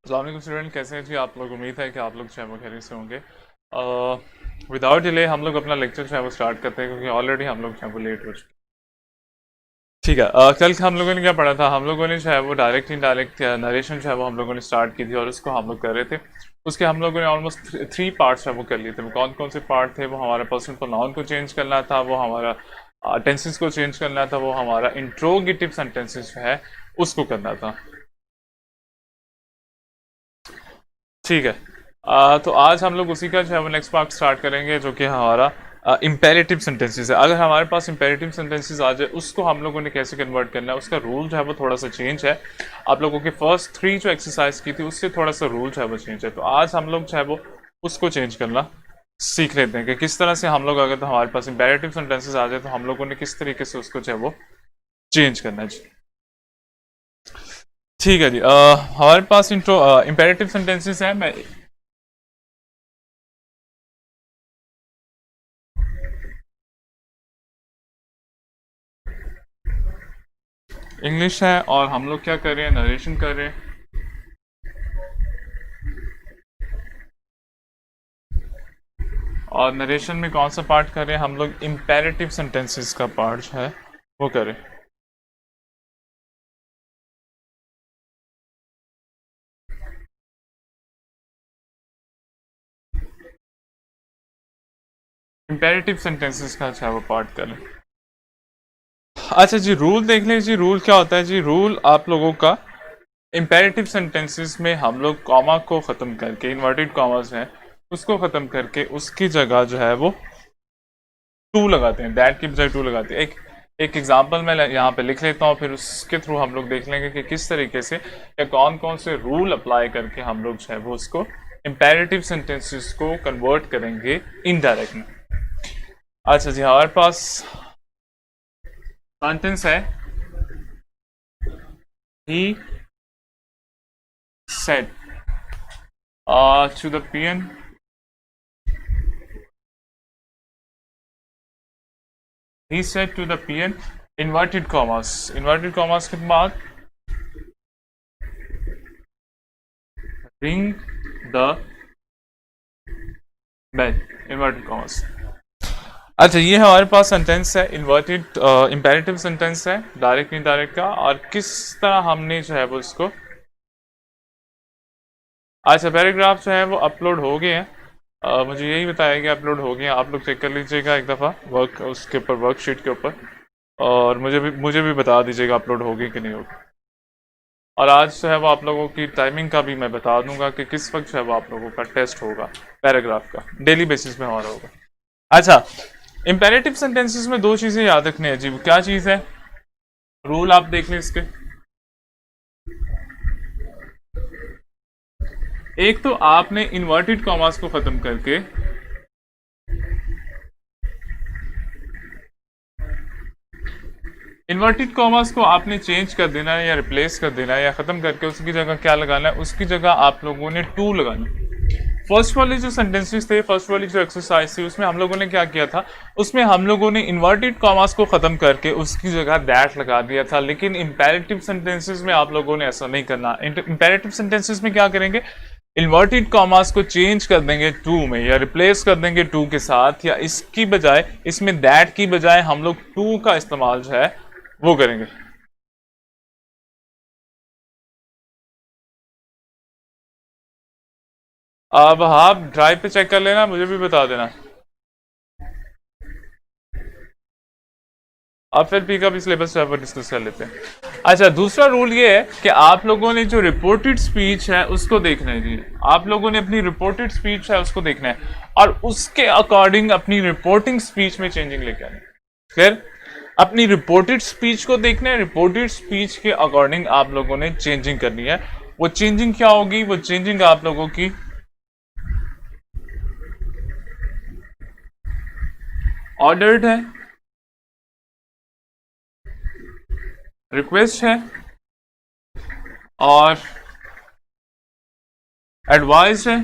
अस्सलाम वालेकुम स्टूडेंट, कैसे हैं जी आप लोग। उम्मीद है कि आप लोग जो है वो खैरियत से होंगे। विदाउट डिले हम लोग अपना लेक्चर जो है वो स्टार्ट करते हैं, क्योंकि ऑलरेडी हम लोग जो है वो लेट हो चुके हैं। ठीक है। कल हम लोगों ने क्या पढ़ा था, हम लोगों ने जो है वो डायरेक्ट इनडायरेक्ट नरेशन जो है वो हम लोगों ने स्टार्ट की थी और उसको हम लोग कर रहे थे। उसके हम लोगों ने ऑलमोस्ट थ्री पार्ट्स है वो कर लिए थे। वो कौन कौन से पार्ट थे? वो हमारा पर्सन प्रोनाउन को चेंज करना था, वो हमारा टेंसेस को चेंज करना था, वो हमारा इंट्रोगेटिव सेंटेंसेस जो है उसको करना था। ठीक है। तो आज हम लोग उसी का जो है वो नेक्स्ट पार्ट स्टार्ट करेंगे, जो कि हमारा इम्पेरेटिव सेंटेंसेस है। अगर हमारे पास इम्पेरेटिव सेंटेंसेस आ जाए, उसको हम लोगों ने कैसे कन्वर्ट करना है, उसका रूल जो है वो थोड़ा सा चेंज है। आप लोगों के फर्स्ट थ्री जो एक्सरसाइज की थी उससे थोड़ा सा रूल जो है वो चेंज है। तो आज हम लोग जो है वो उसको चेंज करना सीख लेते हैं कि किस तरह से हम लोग, अगर तो हमारे पास इम्पेरेटिव सेंटेंसेस आ जाए तो हम लोगों ने किस तरीके से उसको जो है वो चेंज करना है जी। ठीक है जी। हमारे पास इंट्रो इम्पेरेटिव सेंटेंसेस है। मैं इंग्लिश है और हम लोग क्या कर रहे हैं, नरेशन कर रहे हैं। और नरेशन में कौन सा पार्ट कर रहे हैं हम लोग? इम्पेरेटिव सेंटेंसेस का पार्ट है वो करें। इम्पेरेटिव सेंटेंसेस का अच्छा वो पार्ट करें। अच्छा जी, रूल देख लें जी। रूल क्या होता है जी? रूल आप लोगों का इम्पेरेटिव सेंटेंसेस में हम लोग कॉमा को ख़त्म करके, इन्वर्टेड कॉमास हैं उसको ख़त्म करके उसकी जगह जो है वो टू लगाते हैं। दैट की बजाय टू लगाते हैं। एक एग्जांपल मैं यहाँ पे लिख लेता हूँ, फिर उसके थ्रू हम लोग देख लेंगे कि किस तरीके से या कौन कौन से रूल अप्लाई करके हम लोग जो है वो उसको इम्पेरेटिव सेंटेंसेस को कन्वर्ट करेंगे इनडायरेक्ट में। अच्छा जी, हमारे पास सेंटेंस है, he said to the peon, he said to the peon, inverted commas के बाद ring the bell, inverted commas. अच्छा, ये हमारे पास सेंटेंस है, इन्वर्टेड इम्पेरेटिव सेंटेंस है, डायरेक्ट इनडायरेक्ट का। और किस तरह हमने जो है वो इसको, अच्छा पैराग्राफ जो है वो अपलोड हो गए हैं। मुझे यही बताया कि अपलोड हो गए हैं। आप लोग चेक कर लीजिएगा एक दफ़ा वर्क उसके ऊपर, वर्कशीट के ऊपर, और मुझे भी बता दीजिएगा अपलोड हो गए कि नहीं होगी। और आज जो है वो आप लोगों की टाइमिंग का भी मैं बता दूंगा कि किस वक्त जो है वो आप लोगों का टेस्ट होगा पैराग्राफ का, डेली बेसिस में हमारा होगा। अच्छा, इंपेरेटिव सेंटेंसेस में दो चीज़ें याद रखनी है जी। वो क्या चीज़ है? रूल आप देख लें इसके। एक तो आपने इन्वर्टेड कॉमास को ख़त्म करके इन्वर्टेड कॉमास को आपने चेंज कर देना है या रिप्लेस कर देना है या ख़त्म करके उसकी जगह क्या लगाना है? उसकी जगह आप लोगों ने टू लगाना है। फर्स्ट वाले जो सेंटेंसेस थे, फर्स्ट वाली जो एक्सरसाइज थी, उसमें हम लोगों ने क्या किया था? उसमें हम लोगों ने इन्वर्टेड कॉमास को ख़त्म करके उसकी जगह दैट लगा दिया था। लेकिन इंपेरेटिव सेंटेंसेस में आप लोगों ने ऐसा नहीं करना। इंपेरेटिव सेंटेंसेस में क्या करेंगे? इन्वर्टेड कॉमास को चेंज कर देंगे टू में, या रिप्लेस कर देंगे टू के साथ, या इसकी बजाय, इसमें दैट की बजाय हम लोग टू का इस्तेमाल जो है वो करेंगे। अब आप ड्राइव पे चेक कर लेना, मुझे भी बता देना। अब फिर पी का भी सिलेबस जो है वो डिस्कस कर लेते हैं। अच्छा, दूसरा रूल ये है कि आप लोगों ने जो रिपोर्टेड स्पीच है उसको देखना है जी। आप लोगों ने अपनी रिपोर्टेड स्पीच है उसको देखना है और उसके अकॉर्डिंग अपनी रिपोर्टिंग स्पीच में चेंजिंग लेके आनी है। क्लियर? अपनी रिपोर्टेड स्पीच को देखना है, रिपोर्टेड स्पीच के अकॉर्डिंग आप लोगों ने चेंजिंग करनी है। वो चेंजिंग क्या होगी? वो चेंजिंग आप लोगों की ऑर्डर्ड है, रिक्वेस्ट है और एडवाइस है।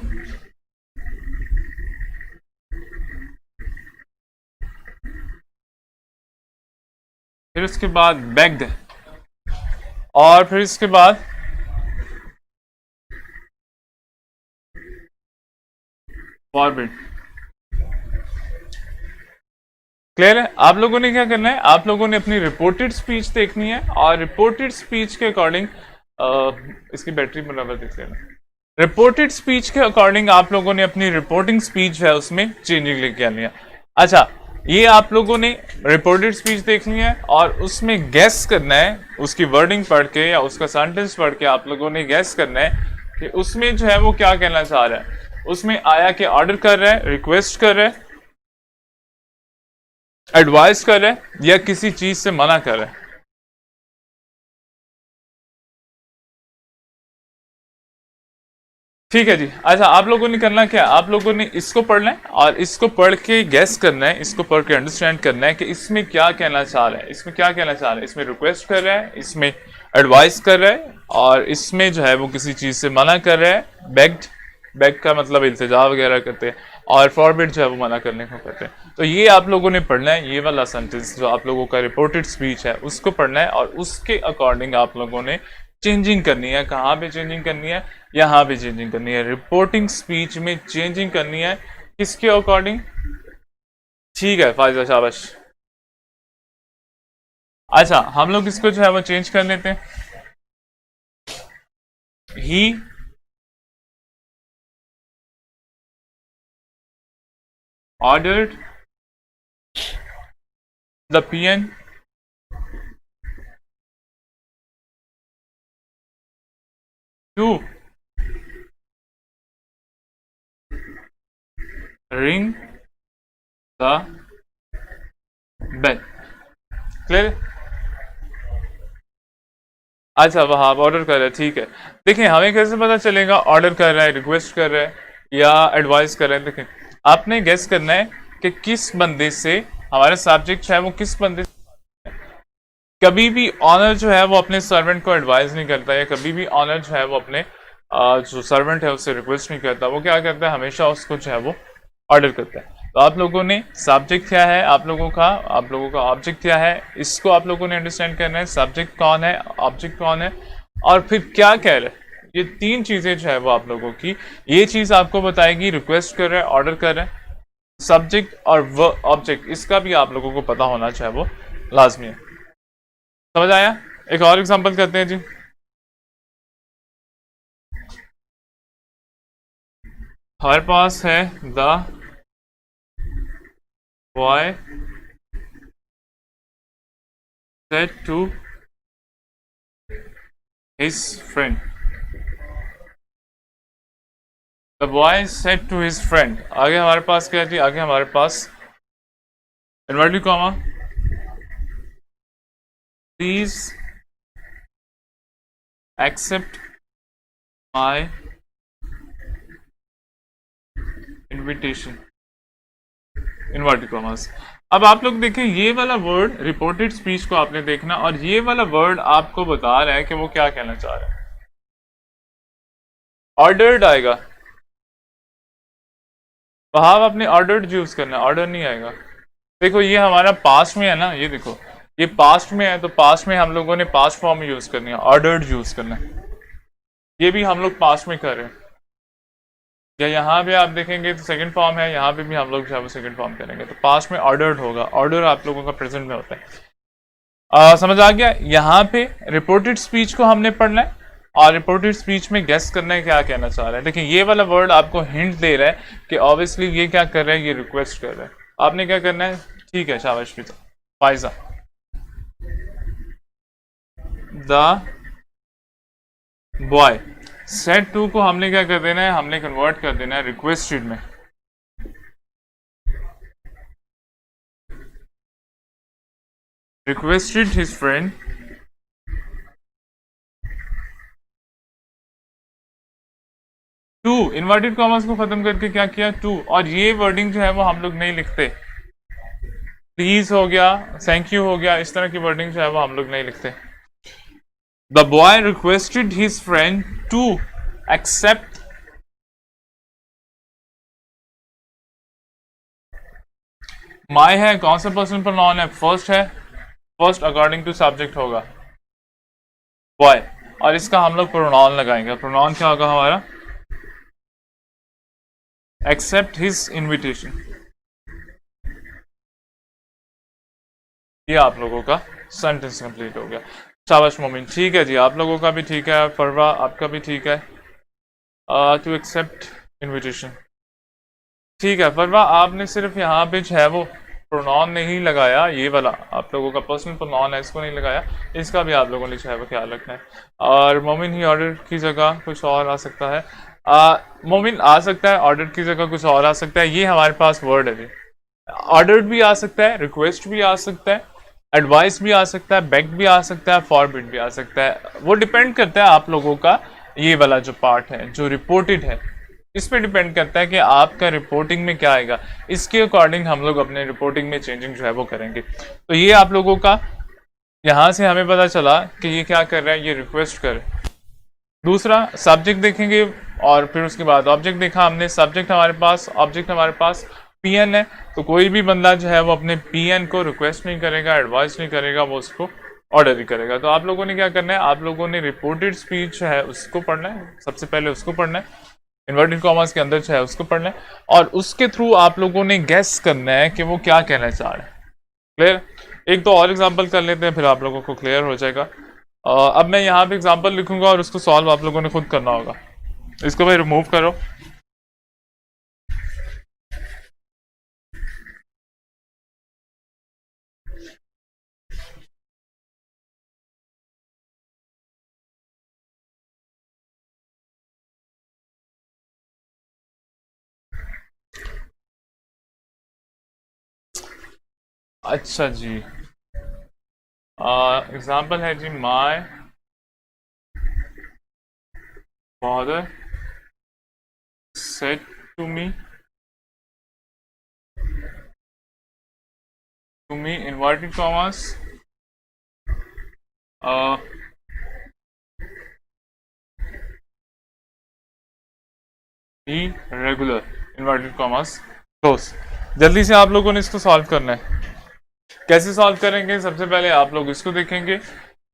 फिर उसके बाद बेग्ड है और फिर इसके बाद फॉरबिड। क्लियर है? आप लोगों ने क्या करना है, आप लोगों ने अपनी रिपोर्टेड स्पीच देखनी है और रिपोर्टेड स्पीच के अकॉर्डिंग इसकी बैटरी बराबर देख लेना। रिपोर्टेड स्पीच के अकॉर्डिंग आप लोगों ने अपनी रिपोर्टिंग स्पीच है उसमें चेंजिंग लेके आनी है। अच्छा, ये आप लोगों ने रिपोर्टेड स्पीच देखनी है और उसमें गैस करना है, उसकी वर्डिंग पढ़ के या उसका सेंटेंस पढ़ के आप लोगों ने गैस करना है कि उसमें जो है वो क्या कहना चाह रहा है। उसमें आया कि ऑर्डर कर रहा है, रिक्वेस्ट कर रहा है, एडवाइस कर रहा है या किसी चीज से मना कर रहा है। ठीक है जी। अच्छा, आप लोगों ने करना क्या, आप लोगों ने इसको पढ़ना है और इसको पढ़ के गैस करना है, इसको पढ़ के अंडरस्टैंड करना है कि इसमें क्या कहना चाह रहा है, इसमें क्या कहना चाह रहा है। इसमें रिक्वेस्ट कर रहा है, इसमें एडवाइस कर रहा है और इसमें जो है वो किसी चीज से मना कर रहा है। बेग्ड, बेग का मतलब इल्तिजा वगैरह करते हैं और फॉरबिड जो है वो मना करने को कहते हैं। तो ये आप लोगों ने पढ़ना है, ये वाला सेंटेंस जो आप लोगों का रिपोर्टेड स्पीच है उसको पढ़ना है और उसके अकॉर्डिंग आप लोगों ने चेंजिंग करनी है। कहाँ पे चेंजिंग करनी है, यहाँ पे चेंजिंग करनी है। रिपोर्टिंग स्पीच में चेंजिंग करनी है किसके अकॉर्डिंग। ठीक है फायजा, शाबाश। अच्छा, हम लोग इसको जो है वो चेंज कर लेते हैं। ही ordered the PN to ring the bell। Clear? अच्छा, वह आप ऑर्डर कर रहे हैं, ठीक है। देखिए हमें कैसे पता चलेगा ऑर्डर कर रहा है, रिक्वेस्ट कर रहा है या एडवाइस कर रहा है। देखिए आपने गेस करना है कि किस बंदे से हमारा सब्जेक्ट है, वो किस बंदे से। कभी भी ऑनर जो है वो अपने सर्वेंट को एडवाइस नहीं करता है, कभी भी ऑनर जो है वो अपने जो सर्वेंट है उससे रिक्वेस्ट नहीं करता। वो क्या करता है, हमेशा उसको जो है वो ऑर्डर करता है। तो आप लोगों ने सब्जेक्ट क्या है, आप लोगों का ऑब्जेक्ट क्या है, इसको आप लोगों ने अंडरस्टैंड करना है। सब्जेक्ट कौन है, ऑब्जेक्ट कौन है और फिर क्या कह रहे हैं। ये तीन चीजें जो है वो आप लोगों की, ये चीज आपको बताएगी रिक्वेस्ट कर रहा है, ऑर्डर कर रहा है, सब्जेक्ट और वो ऑब्जेक्ट, इसका भी आप लोगों को पता होना चाहिए, वो लाजमी है। समझ आया? एक और एग्जांपल करते हैं जी। हमारे पास है the boy said to his friend. The boy said to his friend. आगे हमारे पास क्या थी, आगे हमारे पास inverted comma, please accept my invitation, inverted commas. अब आप लोग देखें, ये वाला वर्ड रिपोर्टेड स्पीच को आपने देखना और ये वाला वर्ड आपको बता रहा है कि वो क्या कहना चाह रहा है। ऑर्डर्ड आएगा, वहां आपने ऑर्डर्ड यूज करना है, ऑर्डर नहीं आएगा। देखो ये हमारा पास्ट में है ना, ये देखो ये पास्ट में है, तो पास्ट में हम लोगों ने पास्ट फॉर्म यूज करनी है, ऑर्डर्ड यूज करना है। ये भी हम लोग पास्ट में कर रहे हैं। या यहाँ पे आप देखेंगे तो सेकंड फॉर्म है, यहाँ पे भी हम लोग जो है वो सेकंड फॉर्म करेंगे, तो पास्ट में ऑर्डर्ड होगा। ऑर्डर आप लोगों का प्रेजेंट में होता है। समझ आ गया? यहाँ पे रिपोर्टेड स्पीच को हमने पढ़ना है और रिपोर्टेड स्पीच में गेस करना है क्या कहना चाह रहा है। देखिए ये वाला वर्ड आपको हिंट दे रहा है कि ऑब्वियसली ये क्या कर रहा है, ये रिक्वेस्ट कर रहा है। आपने क्या करना है, ठीक है शाबाश Faiza. The boy said to को हमने क्या कर देना है, हमने कन्वर्ट कर देना है रिक्वेस्टेड में। Requested his friend to, inverted commas को खत्म करके क्या किया, टू। और ये वर्डिंग जो है वो हम लोग नहीं लिखते। प्लीज हो गया, थैंक यू हो गया, इस तरह की वर्डिंग जो है वो हम लोग नहीं लिखते। The boy requested his friend to accept my है, कौन सा पर्सन प्रोनाउन है, फर्स्ट है, फर्स्ट अकॉर्डिंग टू सब्जेक्ट होगा बॉय और इसका हम लोग प्रोनाउन लगाएंगे। प्रोनाउन क्या होगा हमारा, एक्सेप्ट हिज इनविटेशन। ये आप लोगों का सेंटेंस कंप्लीट हो गया। शाबाश मोमिन, ठीक है जी, आप लोगों का भी ठीक है। फरवा आपका भी ठीक है। टू एक्सेप्ट इनविटेशन, ठीक है। फरवा आपने सिर्फ यहाँ पे जो है वो प्रोनाउन नहीं लगाया, ये वाला आप लोगों का पर्सनल प्रोनाउन है, इसको नहीं लगाया, इसका भी आप लोगों ने जो है वो ख्याल रखना है। और मोमिन ही ऑर्डर की जगह कुछ और आ सकता है। मोमिन आ सकता है, ऑर्डर की जगह कुछ और आ सकता है, ये हमारे पास वर्ड है जी। ऑर्डर भी आ सकता है, रिक्वेस्ट भी आ सकता है, एडवाइस भी आ सकता है, बेग भी आ सकता है, फॉरबिड भी आ सकता है। वो डिपेंड करता है आप लोगों का, ये वाला जो पार्ट है जो रिपोर्टेड है, इस पे डिपेंड करता है कि आपका रिपोर्टिंग में क्या आएगा। इसके अकॉर्डिंग हम लोग अपने रिपोर्टिंग में चेंजिंग जो है वो करेंगे। तो ये आप लोगों का यहाँ से हमें पता चला कि ये क्या कर रहा है, ये रिक्वेस्ट कर रहा है। दूसरा सब्जेक्ट देखेंगे और फिर उसके बाद ऑब्जेक्ट देखा हमने। सब्जेक्ट हमारे पास, ऑब्जेक्ट हमारे पास पीएन है, तो कोई भी बंदा जो है वो अपने पीएन को रिक्वेस्ट नहीं करेगा, एडवाइस नहीं करेगा, वो उसको ऑर्डर ही करेगा। तो आप लोगों ने क्या करना है, आप लोगों ने रिपोर्टेड स्पीच है उसको पढ़ना है, सबसे पहले उसको पढ़ना है, इन्वर्टेड कॉमर्स के अंदर जो है उसको पढ़ना है, और उसके थ्रू आप लोगों ने गेस करना है कि वो क्या कहना चाह रहे हैं। क्लियर? एक तो और एग्जांपल कर लेते हैं, फिर आप लोगों को क्लियर हो जाएगा। अब मैं यहाँ पे एग्जांपल लिखूंगा और उसको सॉल्व आप लोगों ने खुद करना होगा। इसको भाई रिमूव करो। अच्छा जी, एग्जांपल है जी, my father said to me inverted commas, be regular inverted commas close. जल्दी से आप लोगों ने इसको सॉल्व करना है। कैसे सॉल्व करेंगे, सबसे पहले आप लोग इसको देखेंगे,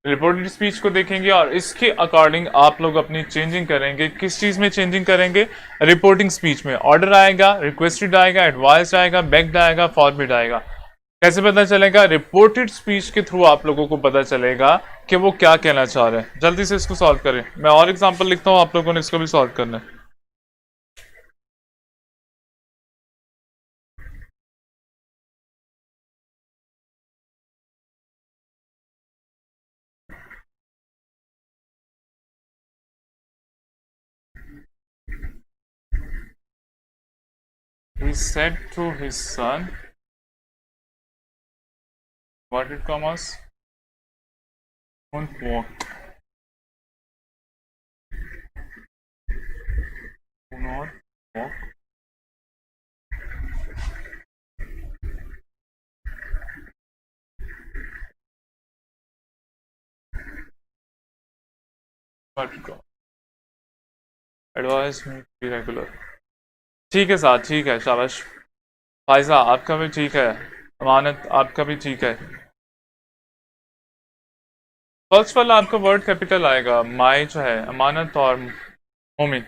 रिपोर्टेड स्पीच को देखेंगे, और इसके अकॉर्डिंग आप लोग अपनी चेंजिंग करेंगे। किस चीज में चेंजिंग करेंगे? रिपोर्टिंग स्पीच में। ऑर्डर आएगा, रिक्वेस्टेड आएगा, एडवाइस आएगा, बेग्ड आएगा, फॉरबिड आएगा। कैसे पता चलेगा? रिपोर्टेड स्पीच के थ्रू आप लोगों को पता चलेगा कि वो क्या कहना चाह रहे हैं। जल्दी से इसको सॉल्व करें, मैं और एग्जाम्पल लिखता हूँ, आप लोगों ने इसको भी सॉल्व करना है। He said to his son, inverted commas, don't walk, do not walk. Inverted commas. Advise me to be regular. ठीक है साहब, ठीक है, शाबाश। फायजा आपका भी ठीक है, अमानत आपका भी ठीक है। फर्स्ट वाला आपका वर्ड कैपिटल आएगा, माई जो है, अमानत और मोमिन।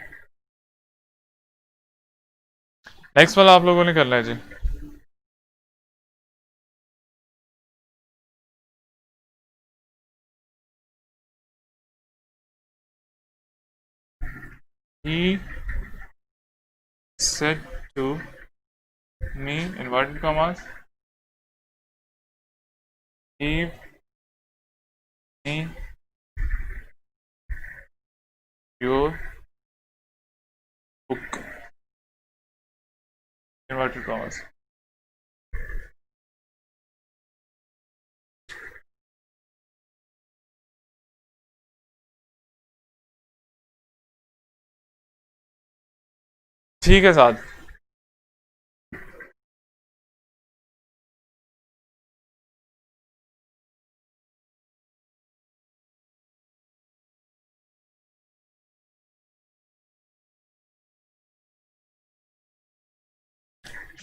नेक्स्ट वाला आप लोगों ने करना है जी। He said to me, inverted commas, give me your book, inverted commas। ठीक है साहब।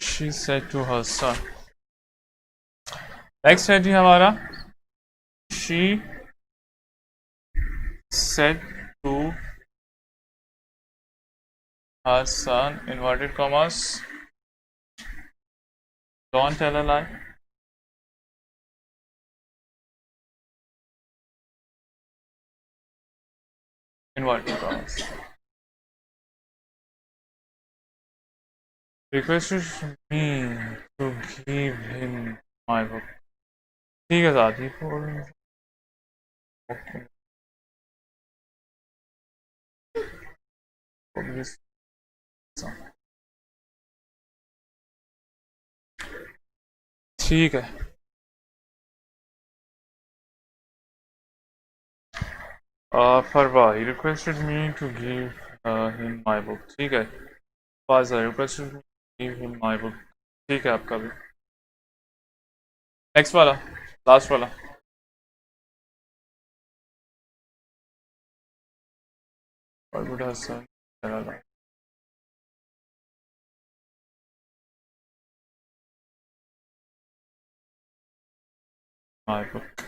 She said to her son। Next है जी हमारा, she said to Hassan, inverted commas, don't tell a lie. Inverted commas. Requested me to give him my book. ठीक है साथी ठीक है फरवा he requested me to give him my book ठीक है Faza requested me to give him my book ठीक है आपका भी नेक्स्ट वाला लास्ट वाला What would Hassan tell a lie? My book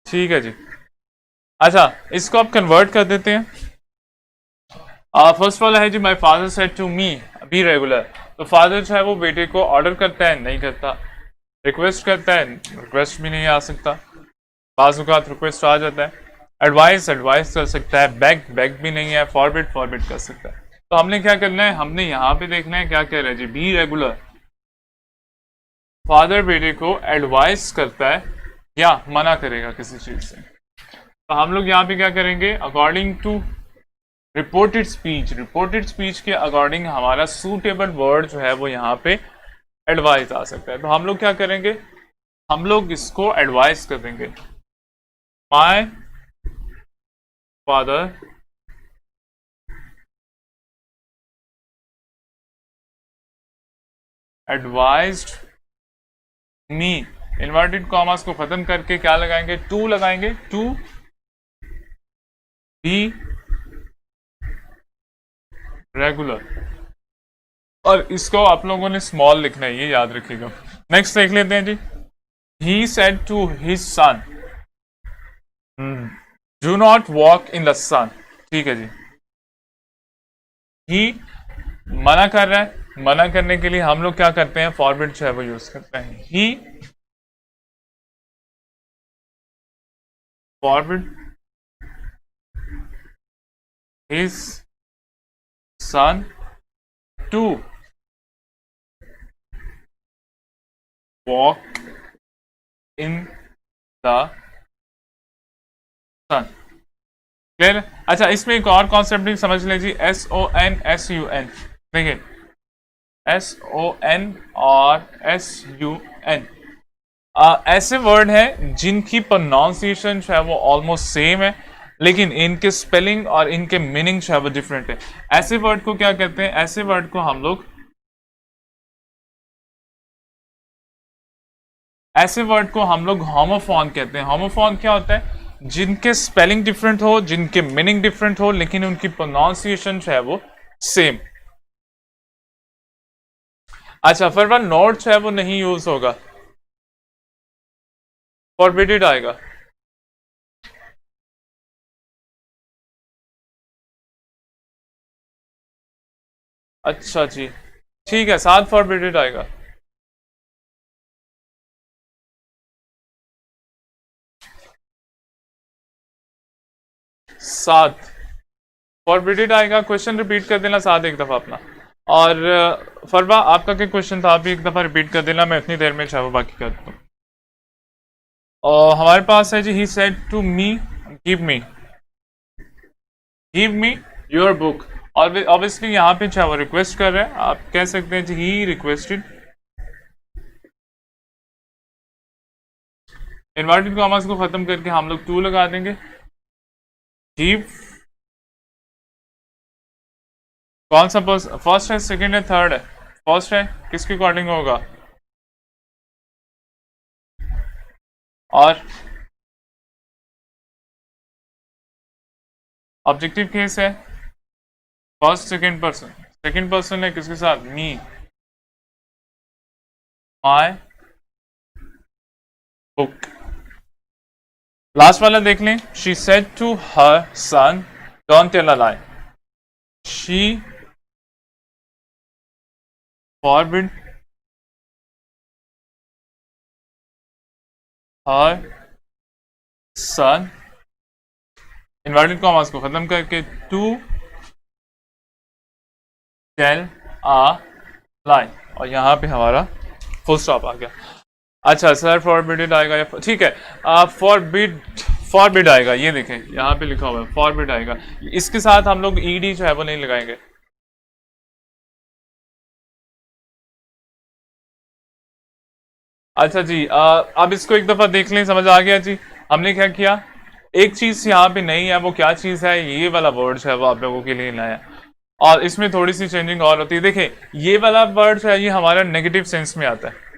ठीक है जी अच्छा इसको आप कन्वर्ट कर देते हैं फर्स्ट वाला है जी my father said to me be regular तो फादर जो है वो बेटे को ऑर्डर करता है नहीं करता रिक्वेस्ट करता है रिक्वेस्ट भी नहीं आ सकता बाज़-औक़ात रिक्वेस्ट आ जाता है एडवाइस एडवाइस कर सकता है बैक बैक भी नहीं है फॉरबिड फॉरबिड कर सकता है तो हमने क्या करना है हमने यहाँ पे देखना है क्या कह रहा है जी बी रेगुलर फादर बेटे को एडवाइस करता है या मना करेगा किसी चीज से तो हम लोग यहाँ पे क्या करेंगे अकॉर्डिंग टू रिपोर्टेड स्पीच के अकॉर्डिंग हमारा सूटेबल वर्ड जो है वो यहाँ पे एडवाइस आ सकता है तो हम लोग क्या करेंगे हम लोग इसको एडवाइस कर देंगे my father advised me inverted commas को खत्म करके क्या लगाएंगे टू लगाएंगे टू बी रेगुलर और इसको आप लोगों ने स्मॉल लिखना है ये याद रखिएगा नेक्स्ट देख लेते हैं जी he said to his son do not walk in the sun ठीक है जी ही मना कर रहा है मना करने के लिए हम लोग क्या करते हैं फॉरवर्ड जो है वो यूज करते हैं he forward his son to walk in the sun clear अच्छा इसमें एक और कॉन्सेप्ट भी समझ लीजिए SON देखिए SON और SUN ऐसे वर्ड हैं जिनकी प्रोनाउंसिएशन जो है वो ऑलमोस्ट सेम है लेकिन इनके स्पेलिंग और इनके मीनिंग जो है वो डिफरेंट है ऐसे वर्ड को क्या कहते हैं ऐसे वर्ड को हम लोग होमोफोन कहते हैं होमोफोन क्या होता है जिनके स्पेलिंग डिफरेंट हो जिनके मीनिंग डिफरेंट हो लेकिन उनकी प्रोनाउंसिएशन जो है वो सेम अच्छा फिर नोट जो है वो नहीं यूज होगा फॉरबिडेड आएगा अच्छा जी ठीक है 7 फॉरबिडेड आएगा सात फॉरबिडेड आएगा क्वेश्चन रिपीट कर देना साथ एक दफा अपना और फरवा आपका क्या क्वेश्चन था आप भी एक दफा रिपीट कर देना मैं इतनी देर में चाहे बाकी कर दूँ और हमारे पास है जी he said to me give me your book और ऑब्वियसली यहाँ पे चाहे वो रिक्वेस्ट कर रहे हैं आप कह सकते हैं जी ही रिक्वेस्टेड इन्वर्टेड कॉमर्स को खत्म करके हम लोग टू लगा देंगे गिव कौन सा फर्स्ट है सेकंड है थर्ड है फर्स्ट है किसके अकॉर्डिंग होगा और ऑब्जेक्टिव केस है फर्स्ट सेकंड पर्सन है किसके साथ मी माय ओके, लास्ट वाला देख लें। She said to her son don't tell a lie. She forbid her son, inverted commas को खत्म करके, टू टेल आ लाई, और यहाँ पे हमारा फुल स्टॉप आ गया। अच्छा सर, फॉरबिडेड आएगा या ठीक है, फॉरबिड, फॉरबिड आएगा, ये देखें यहाँ पे लिखा हुआ है फॉरबिड आएगा। इसके साथ हम लोग ईडी जो है वो नहीं लगाएंगे। अच्छा जी, अब इसको एक दफा देख लें, समझ आ गया जी। हमने क्या किया, एक चीज यहाँ पे नहीं है, वो क्या चीज है, ये वाला वर्ड है वो आप लोगों के लिए नया है, और इसमें थोड़ी सी चेंजिंग और होती है। देखें ये वाला वर्ड है, ये हमारा नेगेटिव सेंस में आता है।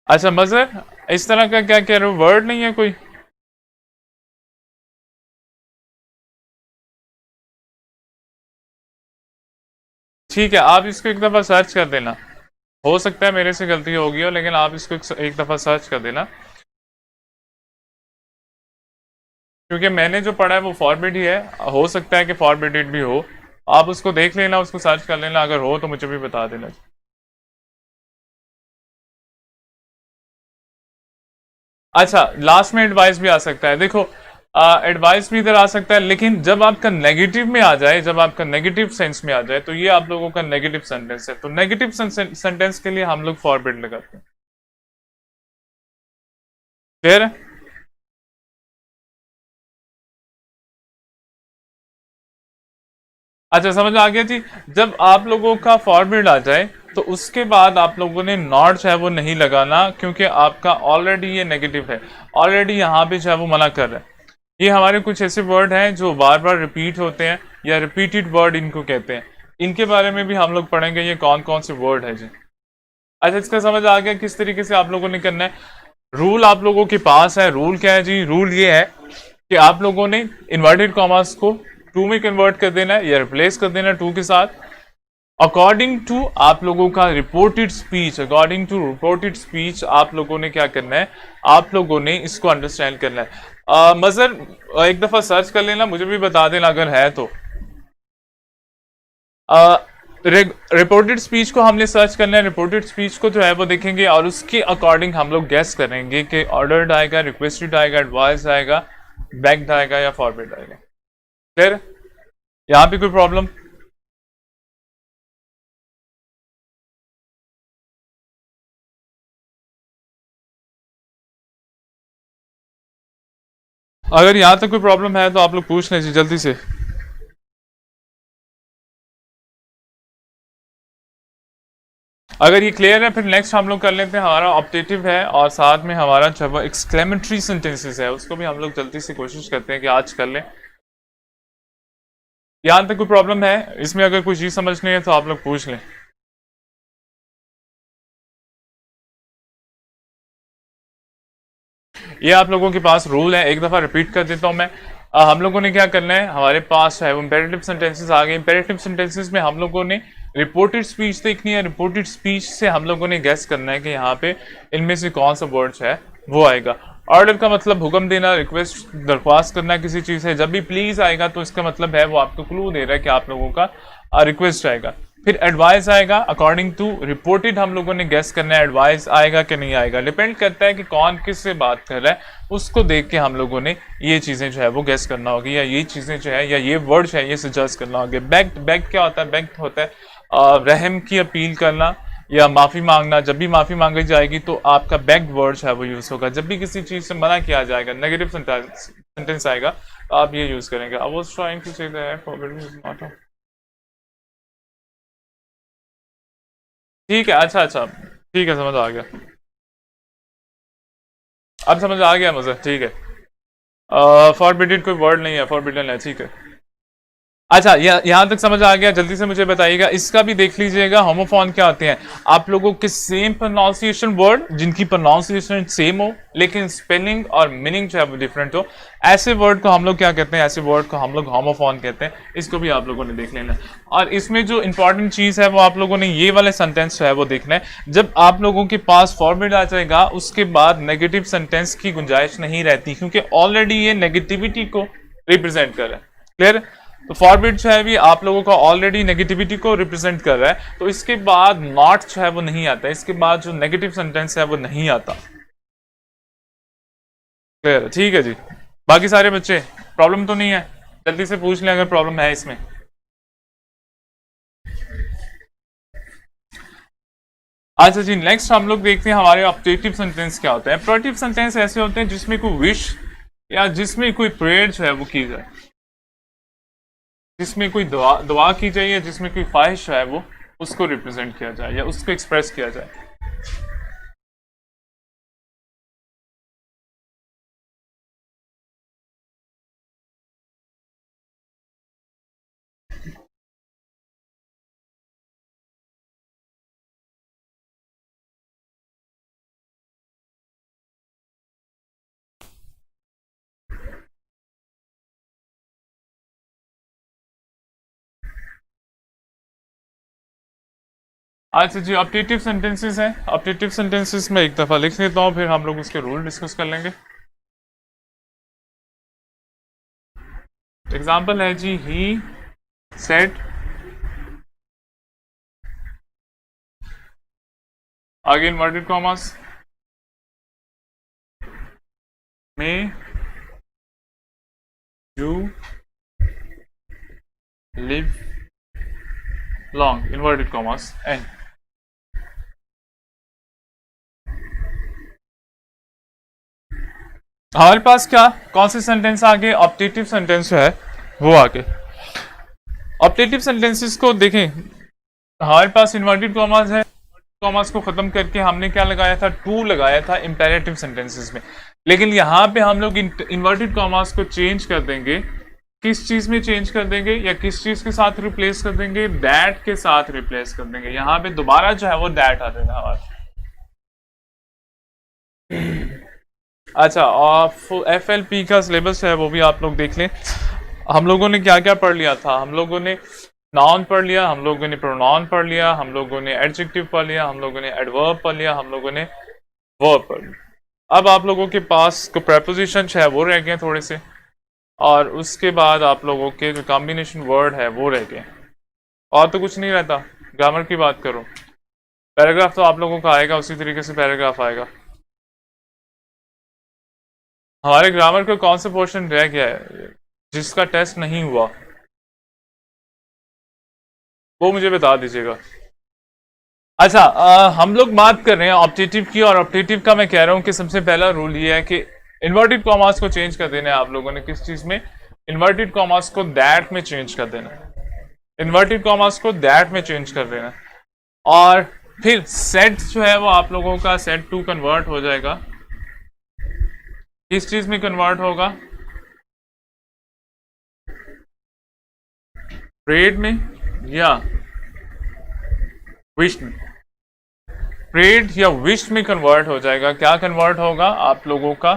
अच्छा मजर, इस तरह का क्या कह रहे हो, वर्ड नहीं है कोई? ठीक है, आप इसको एक दफा सर्च कर देना। हो सकता है मेरे से गलती होगी हो, लेकिन आप इसको एक दफा सर्च कर देना, क्योंकि मैंने जो पढ़ा है वो फॉरबिड ही है, हो सकता है कि फॉरबिडेड भी हो। आप उसको देख लेना, उसको सर्च कर लेना, अगर हो तो मुझे भी बता देना। अच्छा, लास्ट में एडवाइस भी आ सकता है। देखो एडवाइस भी इधर आ सकता है, लेकिन जब आपका नेगेटिव में आ जाए, जब आपका नेगेटिव सेंस में आ जाए, तो ये आप लोगों का नेगेटिव सेंटेंस है। तो नेगेटिव सेंटेंस के लिए हम लोग फॉरबिड लगाते हैं। फिर अच्छा, समझ आ गया जी। जब आप लोगों का फॉरवर्ड आ जाए, तो उसके बाद आप लोगों ने नॉट जो है वो नहीं लगाना, क्योंकि आपका ऑलरेडी ये नेगेटिव है, ऑलरेडी यहाँ पे जो है वो मना कर रहा है। ये हमारे कुछ ऐसे वर्ड हैं जो बार बार रिपीट होते हैं, या रिपीटेड वर्ड इनको कहते हैं। इनके बारे में भी हम लोग पढ़ेंगे, ये कौन कौन से वर्ड है जी। अच्छा, इसका समझ आ गया किस तरीके से आप लोगों ने करना है। रूल आप लोगों के पास है। रूल क्या है जी? रूल ये है कि आप लोगों ने इन्वर्टेड कॉमास को टू में कन्वर्ट कर देना है, या रिप्लेस कर देना है टू के साथ, अकॉर्डिंग टू आप लोगों का reported speech. According to reported speech आप लोगों ने क्या करना है, आप लोगों ने इसको अंडरस्टैंड करना है। मजर एक दफा सर्च कर लेना, मुझे भी बता देना अगर है तो। रिपोर्टेड स्पीच को हमने सर्च करना है, रिपोर्टेड स्पीच को जो है वो देखेंगे, और उसके अकॉर्डिंग हम लोग गेस करेंगे कि ऑर्डर्ड आएगा, रिक्वेस्टेड आएगा, एडवाइस आएगा, बैक्ड आएगा, या फॉरवर्ड आएगा। क्लियर? यहाँ पे कोई प्रॉब्लम? अगर यहाँ तक कोई प्रॉब्लम है तो आप लोग पूछ लीजिए जल्दी से। अगर ये क्लियर है, फिर नेक्स्ट हम लोग कर लेते हैं, हमारा ऑप्टेटिव है, और साथ में हमारा जब एक्सक्लेमेटरी सेंटेंसेस है उसको भी हम लोग जल्दी से कोशिश करते हैं कि आज कर लें। यहाँ तक कोई प्रॉब्लम है इसमें? अगर कोई चीज़ समझनी है तो आप लोग पूछ लें। ये आप लोगों के पास रूल है, एक दफ़ा रिपीट कर देता हूँ मैं। हम लोगों ने क्या करना है, हमारे पास है वो इम्पेरेटिव सेंटेंसेस आ गए। इम्पेरेटिव सेंटेंसेस में हम लोगों ने रिपोर्टेड स्पीच देखनी है। रिपोर्टेड स्पीच से हम लोगों ने गेस करना है कि यहाँ पे इनमें से कौन सा वर्ड्स है वो आएगा। ऑर्डर का मतलब हुक्म देना, रिक्वेस्ट, दरख्वास्त करना किसी चीज़ से। जब भी प्लीज़ आएगा तो इसका मतलब है वो आपको क्लू दे रहा है कि आप लोगों का रिक्वेस्ट आएगा। फिर एडवाइस आएगा, अकॉर्डिंग टू रिपोर्टेड हम लोगों ने गेस करना है एडवाइस आएगा कि नहीं आएगा। डिपेंड करता है कि कौन किस से बात कर रहा है, उसको देख के हम लोगों ने ये चीज़ें जो है वो गेस करना होगी, या ये चीज़ें जो है, या ये वर्ड है, ये सजेस्ट करना होगा। बैक्ड, बैक्ड क्या होता है? बैक्ड होता है रहम की अपील करना या माफ़ी मांगना। जब भी माफ़ी मांगी जाएगी तो आपका बैक्ड वर्ड है वो यूज़ होगा। जब भी किसी चीज़ से मना किया जाएगा, नेगेटिव सेंटेंस आएगा, तो आप ये यूज़ करेंगे। I was trying to say that forwarding is not. ठीक है, अच्छा अच्छा, ठीक है, समझ आ गया। अब समझ आ गया मुझे, ठीक है। फॉरबिडेड कोई वर्ड नहीं है, फॉरबिडन है, ठीक है। अच्छा, यहाँ तक समझ आ गया? जल्दी से मुझे बताइएगा, इसका भी देख लीजिएगा होमोफोन क्या होते हैं। आप लोगों के सेम प्रोनाउंसिएशन वर्ड जिनकी प्रोनाउंसिएशन सेम हो लेकिन स्पेलिंग और मीनिंग जो है वो डिफरेंट हो, ऐसे वर्ड को हम लोग क्या कहते हैं? ऐसे वर्ड को हम लोग होमोफोन कहते हैं। इसको भी आप लोगों ने देख लेना। और इसमें जो इंपॉर्टेंट चीज है वो आप लोगों ने ये वाले सेंटेंस जो है वो देखना है। जब आप लोगों के पास फॉर्मेट आ जाएगा उसके बाद नेगेटिव सेंटेंस की गुंजाइश नहीं रहती, क्योंकि ऑलरेडी ये नेगेटिविटी को रिप्रेजेंट कर रहा है। क्लियर? तो फॉरबिट जो है भी आप लोगों का ऑलरेडी नेगेटिविटी को रिप्रेजेंट कर रहा है, तो इसके बाद नॉट जो है वो नहीं आता, इसके बाद जो नेगेटिव सेंटेंस है वो नहीं आता। क्लियर? ठीक है जी। बाकी सारे बच्चे प्रॉब्लम तो नहीं है? जल्दी से पूछ लें अगर प्रॉब्लम है इसमें। अच्छा जी, नेक्स्ट हम लोग देखते हैं हमारे ऑब्जेक्टिव सेंटेंस क्या होते हैं। ऑब्जेक्टिव सेंटेंस ऐसे होते हैं जिसमें कोई विश या जिसमें कोई प्रेयर जो है वो की जाए, जिसमें कोई दुआ की जाए या जिसमें कोई ख्वाहिश है वो उसको रिप्रेजेंट किया जाए या उसको एक्सप्रेस किया जाए। अच्छा जी, ऑब्जेक्टिव सेंटेंसेस हैं। ऑब्जेक्टिव सेंटेंसेस में एक दफा लिख लेता हूँ, फिर हम लोग उसके रूल डिस्कस कर लेंगे। एग्जाम्पल है जी, ही सेड, आगे inverted commerce, may you live long, inverted commerce, and. हमारे पास क्या कौन से सेंटेंस आगे? ऑब्जेक्टिव सेंटेंस है वो आगे। ऑब्जेक्टिव सेंटेंसेस को देखें, हमारे पास इन्वर्टेड कॉमास है, कॉमास को खत्म करके हमने क्या लगाया था? टू लगाया था इंपेरेटिव सेंटेंसेस में। लेकिन यहाँ पे हम लोग इन्वर्टेड कॉमास को चेंज कर देंगे। किस चीज में चेंज कर देंगे या किस चीज के साथ रिप्लेस कर देंगे? दैट के साथ रिप्लेस कर देंगे। यहाँ पे दोबारा जो है वो दैट आ जाएगा हमारा। अच्छा, और FLP का सिलेबस है वो भी आप लोग देख लें। हम लोगों ने क्या क्या पढ़ लिया था? हम लोगों ने नाउन पढ़ लिया, हम लोगों ने प्रोनाउन पढ़ लिया, हम लोगों ने एडजेक्टिव पढ़ लिया, हम लोगों ने एडवर्ब पढ़ लिया, हम लोगों ने वर्ब पढ़ लिया। अब आप लोगों के पास को प्रेपोजिशन है वो रह गए थोड़े से, और उसके बाद आप लोगों के जो कॉम्बिनेशन वर्ड है वो रह गए, और तो कुछ नहीं रहता। ग्रामर की बात करो, पैराग्राफ तो आप लोगों का आएगा, उसी तरीके से पैराग्राफ आएगा। हमारे ग्रामर का कौन सा पोर्शन रह गया है जिसका टेस्ट नहीं हुआ? वो मुझे बता दीजिएगा। अच्छा, हम लोग बात कर रहे हैं ऑब्जेक्टिव की, और ऑब्जेक्टिव का मैं कह रहा हूं कि सबसे पहला रूल ये है कि इन्वर्टेड कॉमास को चेंज कर देना है आप लोगों ने। किस चीज में? इन्वर्टेड कॉमास को दैट में चेंज कर देना है। इन्वर्टेड कॉमास को दैट में चेंज कर देना है। और फिर सेट जो है वो आप लोगों का सेट टू कन्वर्ट हो जाएगा। किस चीज में कन्वर्ट होगा? प्रेड में या विश में? प्रेड या विश में कन्वर्ट हो जाएगा। क्या कन्वर्ट होगा? आप लोगों का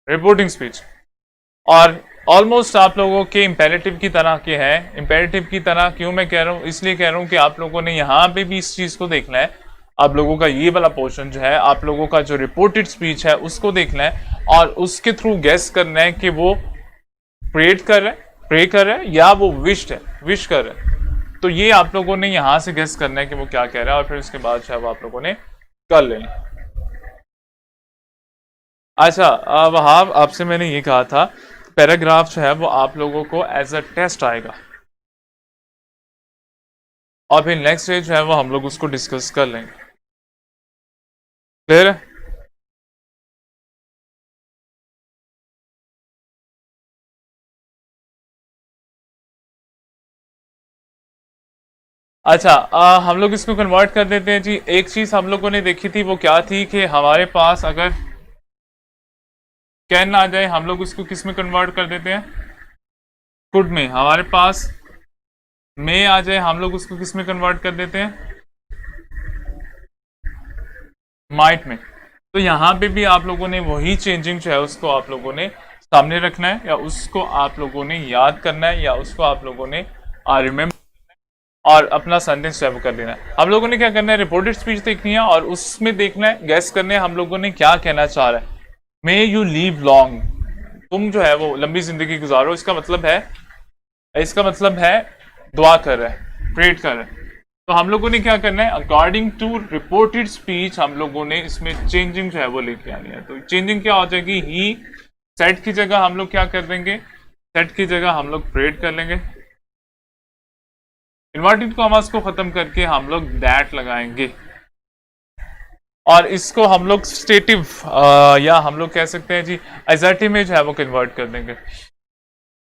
रिपोर्टिंग स्पीच। और ऑलमोस्ट आप लोगों के इंपेरेटिव की तरह के हैं। इंपेरेटिव की तरह क्यों मैं कह रहा हूं? इसलिए कह रहा हूं कि आप लोगों ने यहाँ पे भी इस चीज को देखना है। आप लोगों का ये वाला पोर्शन जो है, आप लोगों का जो रिपोर्टेड स्पीच है उसको देखना है, और उसके थ्रू गेस करना है कि वो प्रेड कर रहा है, प्रे कर रहा है, या वो विश कर रहा है। तो ये आप लोगों ने यहां से गेस करना है कि वो क्या कह रहा है, और फिर उसके बाद जो है वो आप लोगों ने कर लेना। अच्छा, वहाब आपसे मैंने ये कहा था पैराग्राफ जो है वो आप लोगों को एज अ टेस्ट आएगा, और फिर नेक्स्ट डे जो है वो हम लोग उसको डिस्कस कर लेंगे। क्लियर है? अच्छा, हम लोग इसको कन्वर्ट कर देते हैं जी। एक चीज हम लोगों ने देखी थी, वो क्या थी कि हमारे पास अगर कैन आ जाए हम लोग उसको किस में कन्वर्ट कर देते हैं? कुड में हमारे पास में आ जाए, हम लोग उसको किस में कन्वर्ट कर देते हैं, माइट में। तो यहाँ पे भी आप लोगों ने वही चेंजिंग जो है उसको आप लोगों ने सामने रखना है, या उसको आप लोगों ने याद करना है, या उसको आप लोगों ने रिमेम्बर और अपना सेंटेंस जो है वो कर लेना है। हम लोगों ने क्या करना है, रिपोर्टेड स्पीच देखनी है और उसमें देखना है, गैस करने हम लोगों ने क्या कहना चाह रहा है। मे यू लीव लॉन्ग, तुम जो है वो लंबी जिंदगी गुजारो, इसका मतलब है दुआ कर रहा है, प्रेट कर रहा है। तो हम लोगों ने क्या करना है, अकॉर्डिंग टू रिपोर्टेड स्पीच हम लोगों ने इसमें चेंजिंग जो है वो लेके आनी है। तो चेंजिंग क्या हो जाएगी, ही सेट की जगह हम लोग क्या कर देंगे, सेट की जगह हम लोग प्रेट कर लेंगे। इन्वर्टेड कॉमास को खत्म करके हम लोग दैट लगाएंगे, और इसको हम लोग स्टेटिव या हम लोग कह सकते हैं जी एजर्टिव में जो है वो कन्वर्ट कर देंगे।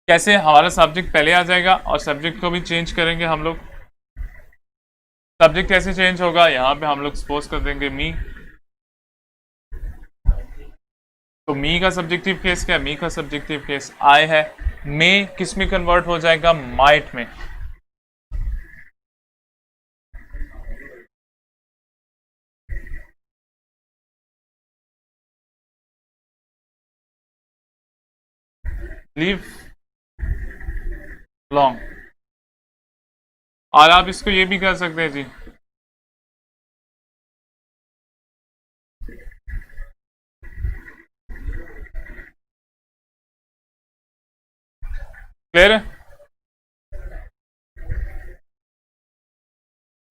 कैसे, हमारा सब्जेक्ट पहले आ जाएगा और सब्जेक्ट को भी चेंज करेंगे हम लोग। सब्जेक्ट कैसे चेंज होगा, यहाँ पे हम लोग सपोज कर देंगे मी। तो मी का सब्जेक्टिव केस क्या है, मी का सब्जेक्टिव केस आई है। मे किस में कन्वर्ट हो जाएगा, माइट में। Leave long. और आप इसको ये भी कर सकते हैं जी, क्लियर है,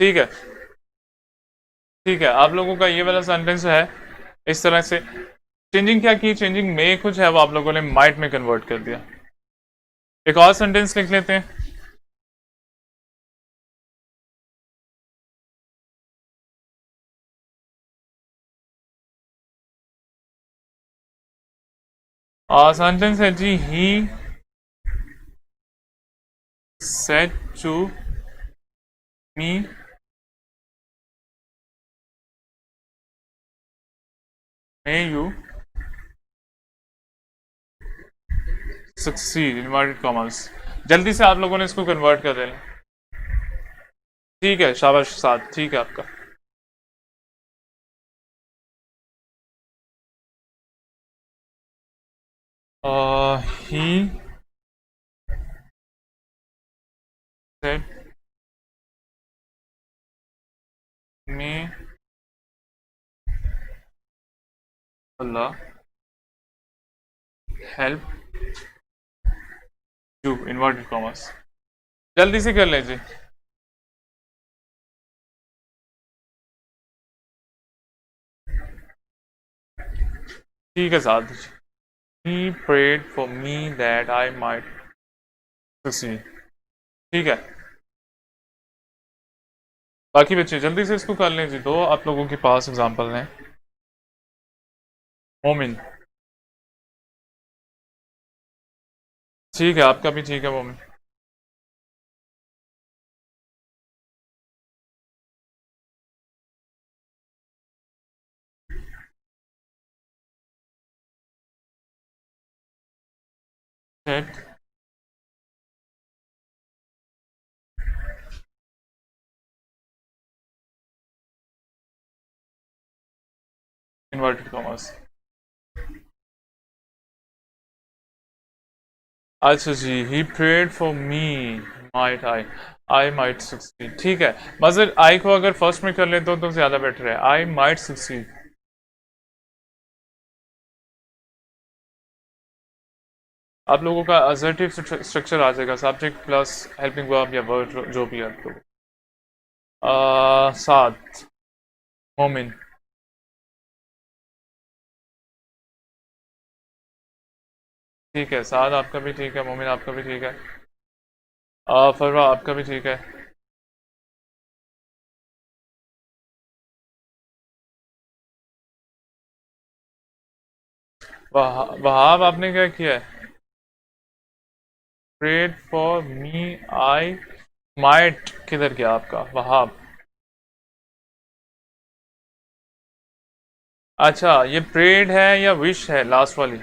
ठीक है। ठीक है, आप लोगों का ये वाला सेंटेंस है इस तरह से। चेंजिंग क्या की, चेंजिंग में कुछ है वो आप लोगों ने माइट में कन्वर्ट कर दिया। एक और सेंटेंस लिख लेते हैं। सेंटेंस है जी, he said to me may you succeed, inverted commas. जल्दी से आप लोगों ने इसको कन्वर्ट कर देना। ठीक है, शाबाश साथ, ठीक है आपका। He said may Allah help you, inverted commas. जल्दी से कर लीजिए। ठीक है साथ, he prayed for me that I might succeed। ठीक है, बाकी बच्चे जल्दी से इसको कर लें जी, दो आप लोगों के पास एग्जांपल हैं। मोमिन, ठीक है आपका भी ठीक है मोमिन। Said inverted commas. अच्छा जी, he prayed for me might I might succeed. ठीक है, मगर आई को अगर फर्स्ट में कर ले तो ज्यादा बेटर है, आई माइट सक्सीड। आप लोगों का असर्टिव स्ट्रक्चर आ जाएगा, सब्जेक्ट प्लस हेल्पिंग वर्ब या वर्ड जो भी है आप लोग। साथ, मोमिन, ठीक है। साथ आपका भी ठीक है, मोमिन आपका भी ठीक है। फरवा आपका भी ठीक है। वहाब आपने क्या किया है, prayed for me I might, किधर गया आपका वहाब। अच्छा, ये प्रेड है या विश है लास्ट वाली।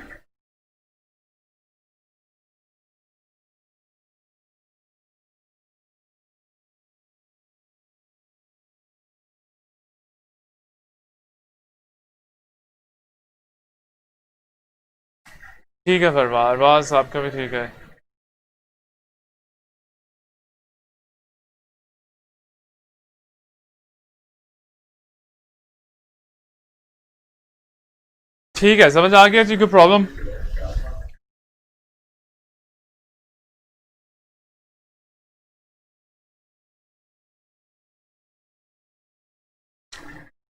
ठीक है फरमान, बस आपका भी ठीक है। ठीक है, समझ आ गया जी, कोई प्रॉब्लम?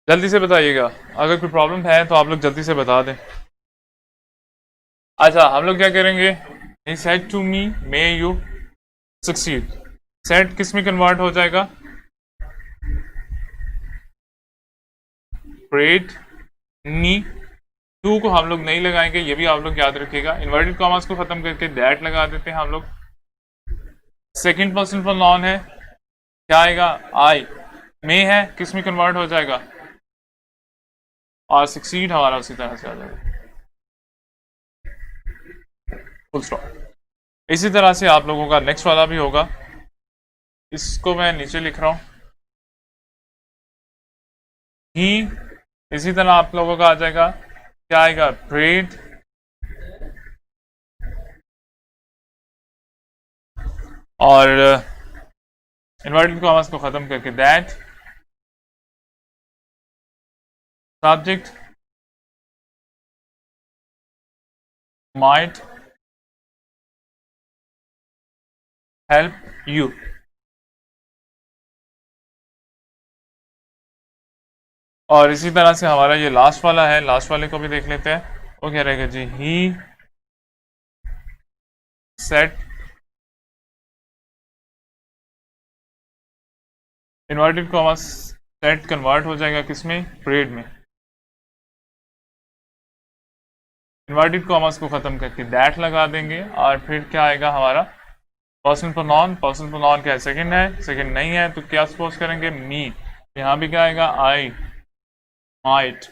जल्दी से बताइएगा, अगर कोई प्रॉब्लम है तो आप लोग जल्दी से बता दें। अच्छा, हम लोग क्या करेंगे? He said to me may you succeed. Said किस में कन्वर्ट हो जाएगा? Prayed me. टू को हम लोग नहीं लगाएंगे, ये भी आप लोग याद रखिएगा। इन्वर्टेड कॉमर्स को खत्म करके दैट लगा देते हैं हम लोग। सेकंड पर्सन पर नॉन है, क्या आएगा? आई। मे है, किस में कन्वर्ट हो जाएगा? और सक्सीड हमारा उसी तरह से आ जाएगा, फुल स्टॉप। इसी तरह से आप लोगों का नेक्स्ट वाला भी होगा, इसको मैं नीचे लिख रहा हूँ। ही, इसी तरह आप लोगों का आ जाएगा, क्या आएगा? प्रेड। और इन्वर्टेड कॉमर्स को खत्म करके that. Subject might help you. और इसी तरह से हमारा ये लास्ट वाला है, लास्ट वाले को भी देख लेते हैं। वो क्या रहेगा जी? He said. Inverted commas said convert हो जाएगा किसमें? प्रेड में। इन्वर्टेड कॉमर्स को खत्म करके दैट लगा देंगे, और फिर क्या आएगा हमारा? Person pronoun. पर्सन प्रोनाउन क्या है? सेकंड है, सेकंड नहीं है तो क्या सपोज करेंगे? मी। यहाँ भी क्या आएगा? आई माइट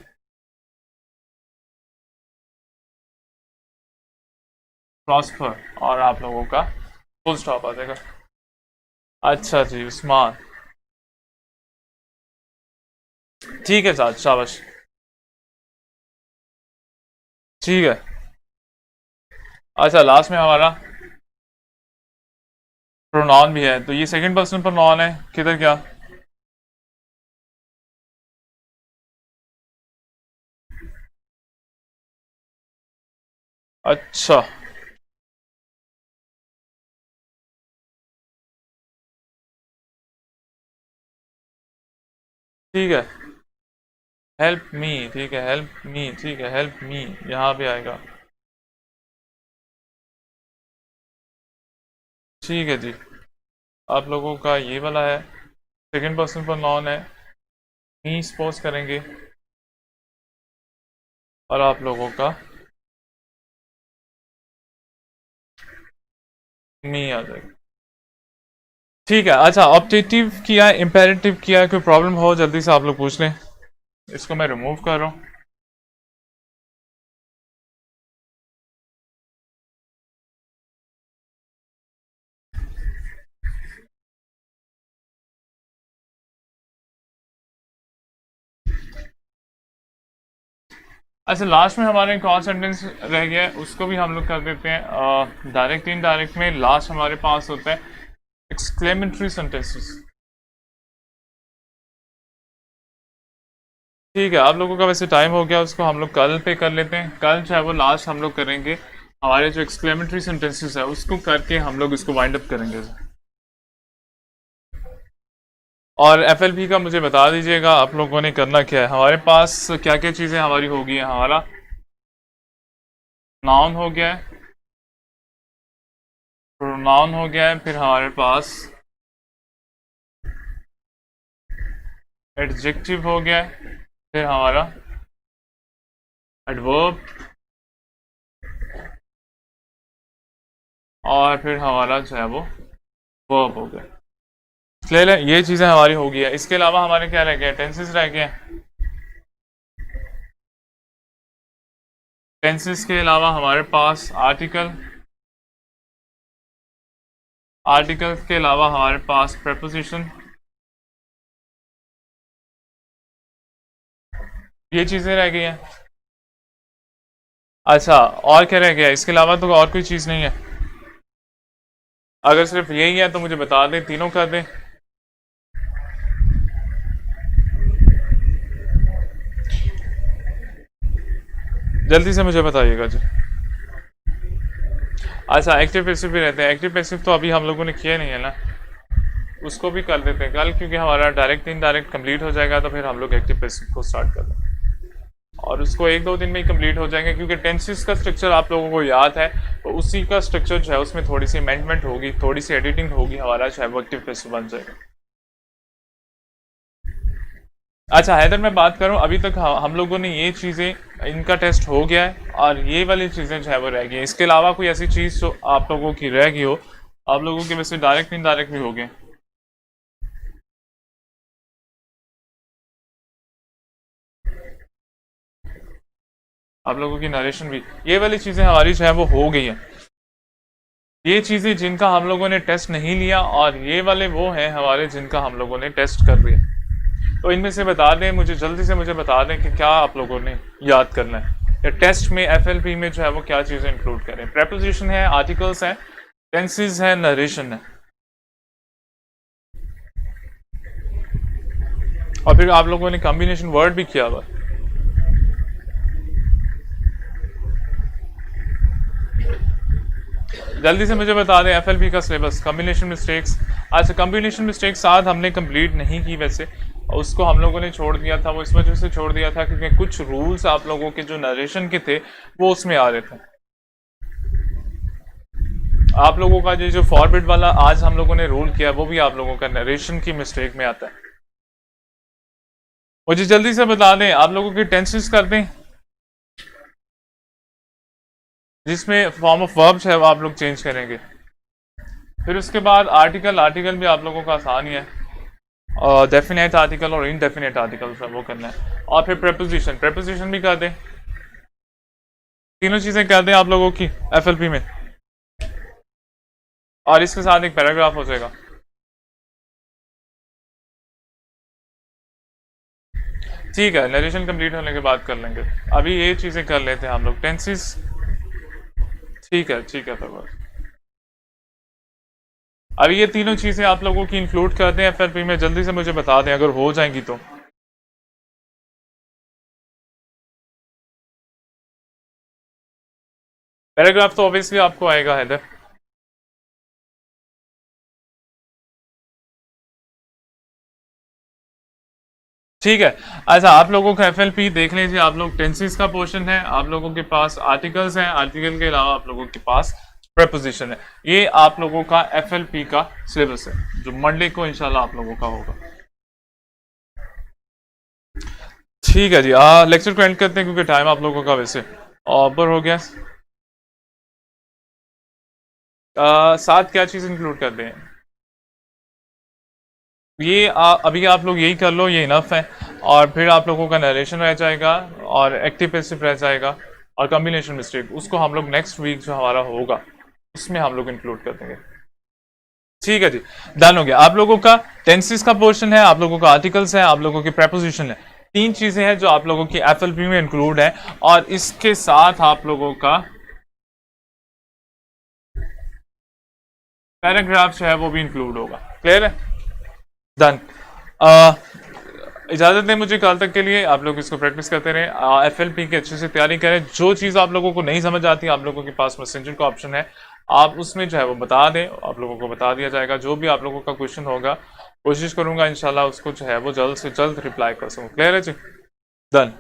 प्रॉस्पर, और आप लोगों का फुल स्टॉप आ जाएगा। अच्छा जी, उस्मान। ठीक है साहब, शाबाश। ठीक है। अच्छा, लास्ट में हमारा प्रोनाउन भी है, तो ये सेकंड पर्सन प्रोनाउन है, किधर क्या? अच्छा, ठीक है। हेल्प मी, ठीक है, हेल्प मी, ठीक है, हेल्प मी यहाँ पे आएगा। ठीक है जी, आप लोगों का ये वाला है, सेकंड पर्सन प्रोनाउन है, मी सपोज करेंगे, और आप लोगों का मी आ जाएगा। ठीक है। अच्छा, ऑब्जेक्टिव किया है, इम्पेरेटिव किया है, कोई प्रॉब्लम हो जल्दी से आप लोग पूछ लें। इसको मैं रिमूव कर रहा हूँ। अच्छा, लास्ट में हमारे एक और सेंटेंस रह गया है, उसको भी हम लोग कर देते हैं। डायरेक्ट इनडायरेक्ट में लास्ट हमारे पास होता है एक्सक्लेमेटरी सेंटेंसेस। ठीक है, आप लोगों का वैसे टाइम हो गया, उसको हम लोग कल पे कर लेते हैं। कल चाहे वो लास्ट हम लोग करेंगे, हमारे जो एक्सक्लेमेटरी सेंटेंसेस है उसको करके हम लोग इसको वाइंड अप करेंगे। और एफएलपी का मुझे बता दीजिएगा आप लोगों ने करना क्या है। हमारे पास क्या क्या चीज़ें हमारी होगी? हमारा नाउन हो गया है, प्रोनाउन हो गया है, फिर हमारे पास एडजेक्टिव हो गया है, फिर हमारा एडवर्ब, और फिर हमारा जो है वो वर्ब हो गया। ले लें, ये चीज़ें हमारी हो गई है। इसके अलावा हमारे क्या रह गए? टेंसेस रह गए हैं। टेंसेस के अलावा हमारे पास आर्टिकल, आर्टिकल के अलावा हमारे पास प्रेपोजिशन, ये चीज़ें रह गई हैं। अच्छा, और क्या रह गया इसके अलावा? तो और कोई चीज़ नहीं है? अगर सिर्फ यही है तो मुझे बता दें, तीनों कर दें। जल्दी से मुझे बताइएगा जी। अच्छा, एक्टिव पैसिव भी रहते हैं। एक्टिव पैसिव तो अभी हम लोगों ने किया नहीं है ना, उसको भी कर देते हैं कल, क्योंकि हमारा डायरेक्ट इनडायरेक्ट कंप्लीट हो जाएगा, तो फिर हम लोग एक्टिव पैसिव को स्टार्ट कर देंगे और उसको एक दो दिन में ही कंप्लीट हो जाएंगे, क्योंकि टेंसेस का स्ट्रक्चर आप लोगों को याद है, तो उसी का स्ट्रक्चर जो है उसमें थोड़ी सी अमेंडमेंट होगी, थोड़ी सी एडिटिंग होगी, हमारा जो है वो एक्टिव पैसिव बन जाएगा। अच्छा हैदर, मैं बात करूं, अभी तक हम लोगों ने ये चीज़ें, इनका टेस्ट हो गया है और ये वाली चीज़ें जो है वो रह गई हैं। इसके अलावा कोई ऐसी चीज़ जो आप लोगों की रह गई हो, आप लोगों के वैसे डायरेक्ट इनडायरेक्ट भी हो गए? आप लोगों की नरेशन भी, ये वाली चीज़ें हमारी जो है वो हो गई हैं। ये चीज़ें जिनका हम लोगों ने टेस्ट नहीं लिया, और ये वाले वो हैं हमारे जिनका हम लोगों ने टेस्ट कर लिया। तो इनमें से बता दें मुझे, जल्दी से मुझे बता दें कि क्या आप लोगों ने याद करना है, या टेस्ट में एफएलपी में जो है वो क्या चीज़ें इंक्लूड करें। प्रेपोजिशन है, आर्टिकल्स है, टेंसेस है, नरेशन है, और फिर आप लोगों ने कॉम्बिनेशन वर्ड भी किया हुआ। जल्दी से मुझे बता दें एफएलपी का सिलेबस, कॉम्बिनेशन मिस्टेक्स। अच्छा, कॉम्बिनेशन मिस्टेक्स आज हमने कंप्लीट नहीं की वैसे, उसको हम लोगों ने छोड़ दिया था। वो इस वजह से छोड़ दिया था क्योंकि कुछ रूल्स आप लोगों के जो नरेशन के थे वो उसमें आ रहे थे। आप लोगों का जो फॉरवर्ड वाला आज हम लोगों ने रूल किया, वो भी आप लोगों का नरेशन की मिस्टेक में आता है। मुझे जल्दी से बता दें, आप लोगों की टेंसेस कर दें, जिसमें फॉर्म ऑफ वर्ब्स है वो आप लोग चेंज करेंगे। फिर उसके बाद आर्टिकल, आर्टिकल भी आप लोगों का आसान ही है, और डेफिनेट आर्टिकल और इनडेफिनेट आर्टिकल वो करना है। और फिर प्रेपोजिशन, प्रेपोजिशन भी कर दें, तीनों चीज़ें कर दें आप लोगों की एफएलपी में, और इसके साथ एक पैराग्राफ हो जाएगा। ठीक है, नरेशन कंप्लीट होने के बाद कर लेंगे, अभी ये चीज़ें कर लेते हैं हम लोग, टेंसेस। ठीक है, ठीक है, तो बस अभी ये तीनों चीज़ें आप लोगों की इंक्लूड कर दें एफएलपी में, जल्दी से मुझे बता दें अगर हो जाएंगी तो। पैराग्राफ तो ऑब्वियसली आपको आएगा हैदर। ठीक है। अच्छा, आप लोगों का एफएलपी देख लीजिए, आप लोग टेंसेस का पोर्शन है, आप लोगों के पास आर्टिकल्स हैं, आर्टिकल के अलावा आप लोगों के पास प्रेपोजिशन है। ये आप लोगों का एफएलपी का सिलेबस है, जो मंडे को इंशाल्लाह आप लोगों का होगा। ठीक है जी, लेक्चर को एंड करते हैं क्योंकि टाइम आप लोगों का वैसे ऊपर हो गया। साथ क्या चीज़ इंक्लूड कर दें? ये अभी आप लोग यही कर लो, ये इनफ है, और फिर आप लोगों का नरेशन रह जाएगा और एक्टिव पैसिव रह जाएगा, और कॉम्बिनेशन मिस्टेक उसको हम लोग नेक्स्ट वीक जो हमारा होगा उसमें हम लोग इंक्लूड कर देंगे। ठीक है जी, डन हो गया। आप लोगों का टेंसेस का पोर्शन है, आप लोगों का आर्टिकल्स है, आप लोगों की प्रेपोजिशन है, तीन चीजें हैं जो आप लोगों की एफएलपी में इंक्लूड है, और इसके साथ आप लोगों का पैराग्राफ जो है वो भी इंक्लूड होगा। क्लियर है? डन। इजाज़त दें मुझे कल तक के लिए, आप लोग इसको प्रैक्टिस करते रहें, एफएलपी की अच्छे से तैयारी करें। जो चीज़ आप लोगों को नहीं समझ आती, आप लोगों के पास मैसेंजर का ऑप्शन है, आप उसमें जो है वो बता दें, आप लोगों को बता दिया जाएगा। जो भी आप लोगों का क्वेश्चन होगा, कोशिश करूंगा इंशाल्लाह उसको जो है वो जल्द से जल्द रिप्लाई कर सकूँ। क्लियर है जी? डन।